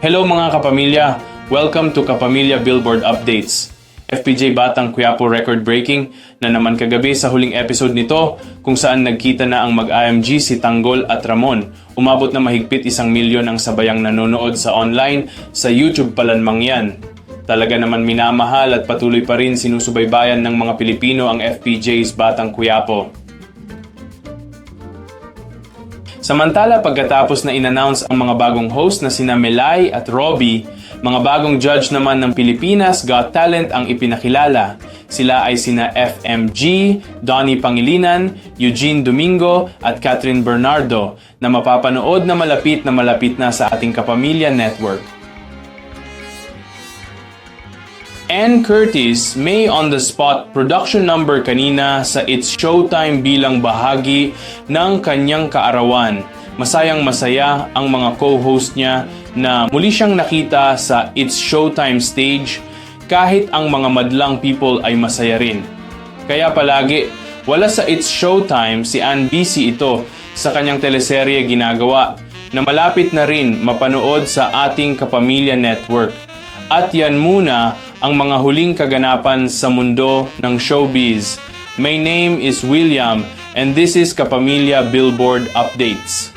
Hello mga kapamilya! Welcome to Kapamilya Billboard Updates. FPJ Batang Quiapo record-breaking na naman kagabi sa huling episode nito kung saan nagkita na ang mag-IMG si Tanggol at Ramon. Umabot na mahigpit 1 milyon ang sabayang nanonood sa online sa YouTube palanmang yan. Talaga naman minamahal at patuloy pa rin sinusubaybayan ng mga Pilipino ang FPJ's Batang Quiapo. Samantala, pagkatapos na in-announce ang mga bagong host na sina Melay at Robbie, mga bagong judge naman ng Pilipinas Got Talent ang ipinakilala. Sila ay sina FMG, Donnie Pangilinan, Eugene Domingo at Catherine Bernardo na mapapanood na malapit na sa ating Kapamilya Network. Ann Curtis may on-the-spot production number kanina sa It's Showtime bilang bahagi ng kanyang kaarawan. Masayang-masaya ang mga co-host niya na muli siyang nakita sa It's Showtime stage kahit ang mga madlang people ay masaya rin. Kaya palagi, wala sa It's Showtime si Ann busy ito sa kanyang teleserye ginagawa na malapit na rin mapanood sa ating Kapamilya Network. At yan muna ang mga huling kaganapan sa mundo ng showbiz. My name is William and this is Kapamilya Billboard Updates.